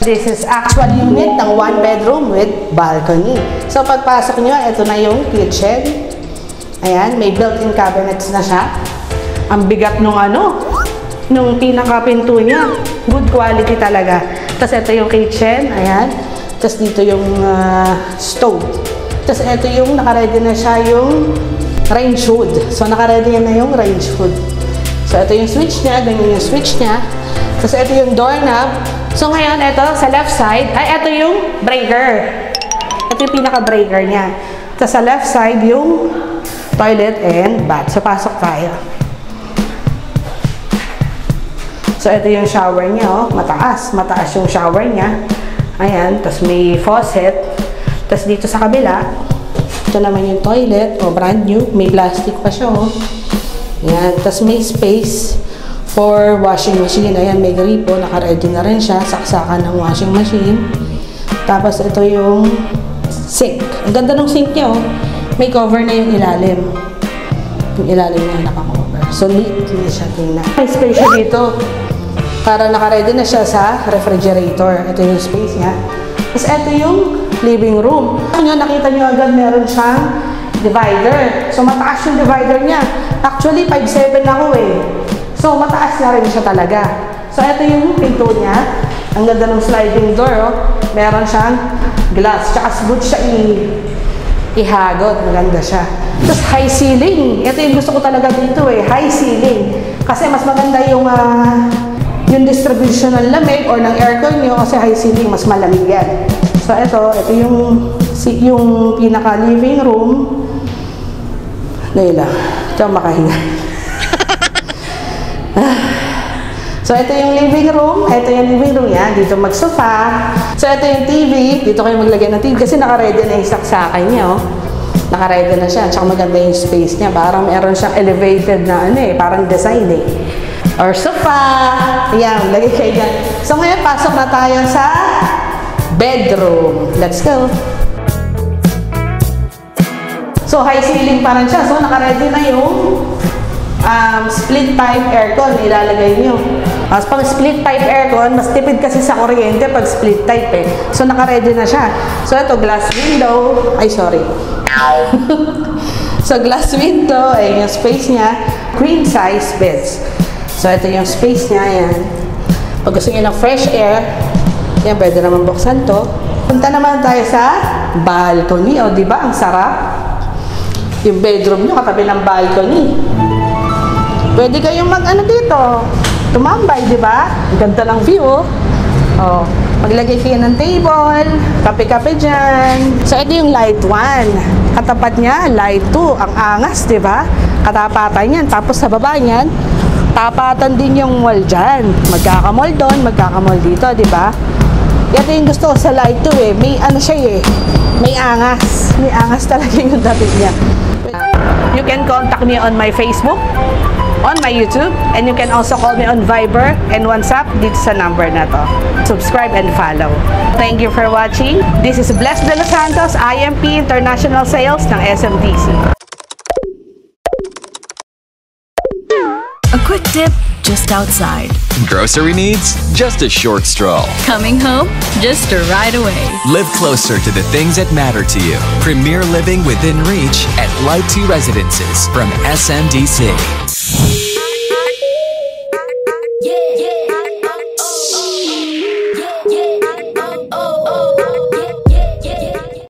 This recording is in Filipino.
this is actual unit ng 1 bedroom with balcony. So, pagpasok nyo, ito na yung kitchen. Ayan, may built-in cabinets na siya. Ang bigat nung nung pinaka-pinto niya. Good quality talaga. Tapos, ito yung kitchen. Ayan. Tapos, dito yung stove. Tapos, ito yung nakaready na siya yung range hood. So, nakaready na yung range hood. So, ito yung switch niya. Ganyan yung switch niya. Tapos, ito yung doorknob. So, ngayon, ito sa left side, ay, ito yung breaker. Ito yung pinaka-breaker niya. Tapos, sa left side, yung toilet and bath. So, pasok tayo. So, ito yung shower niya, oh. Mataas. Mataas yung shower niya. Ayan. Tapos, may faucet. Tapos, dito sa kabila, ito naman yung toilet. O, brand new. May plastic pa siya, oh. Ayan. Tapos, may space for washing machine. Ayan, may gripo. Naka-ready na rin siya. Saksakan ng washing machine. Tapos, ito yung sink. Ang ganda ng sink niya, oh. May cover na yung ilalim. Yung ilalim niya naka-cover. So, neat na siya tingnan. May space siya dito. Para naka-ready na siya sa refrigerator. Ito yung space niya. Tapos, ito yung living room. Nakita nyo agad meron siyang divider. So, mataas yung divider niya. Actually, 5'7" ako eh. So, mataas na rin siya talaga. So, ito yung pinto niya. Ang ganda ng sliding door, oh. Meron siyang glass. Tsaka good siya ihagod. Maganda siya. Tapos, high ceiling. Ito yung gusto ko talaga dito eh. High ceiling. Kasi mas maganda yung distribution ng lamig or ng aircon nyo kasi high ceiling, mas malamig yan. So, ito yung pinaka-living room. Layla, ito ang makahinga. So, ito yung living room. Ito yung living room niya. Dito mag-sofa. So, ito yung TV. Dito kayo maglagay ng TV kasi naka-ready na yung saksakan niya, oh. Naka-ready na siya. Tsaka maganda yung space niya. Parang meron siyang elevated na parang design eh. Or sofa. Ayan, lagay kayo dyan. So, ngayon, pasok na tayo sa bedroom. Let's go. So, high ceiling pa rin siya. So, naka-ready na yung split type aircon. Ilalagay nyo. Pag split type aircon, mas tipid kasi sa kuryente pag split type eh. So, naka-ready na siya. So, ito, glass window. Ay, sorry. So, glass window. Ay, yung space niya. Queen size beds. So, ito yung space niya, ayan. Pag gusto nyo ng fresh air, yan, pwede naman buksan to. Punta naman tayo sa balcony. O, diba? Ang sarap. Yung bedroom nyo, katabi ng balcony. Pwede kayong dito. Tumambay, diba? Ang ganda ng view, oh. O, maglagay kayo ng table, kape-kape dyan. So, ito yung light 1. Katapat niya, light 2. Ang angas, diba? Katapatan yan. Tapos sa baba niyan, tapatan din yung wall dyan. Magkakamall doon, magkakamall dito, di ba? Ito yung gusto ko sa light 2 eh. May siya eh. May angas. May angas talaga yung dating niya. You can contact me on my Facebook, on my YouTube, and you can also call me on Viber and WhatsApp dito sa number na to. Subscribe and follow. Thank you for watching. This is Bless De Los Santos, IMP International Sales ng SMDC. A quick dip just outside. Grocery needs? Just a short stroll. Coming home? Just a ride away. Live closer to the things that matter to you. Premier living within reach at Light 2 Residences from SMDC.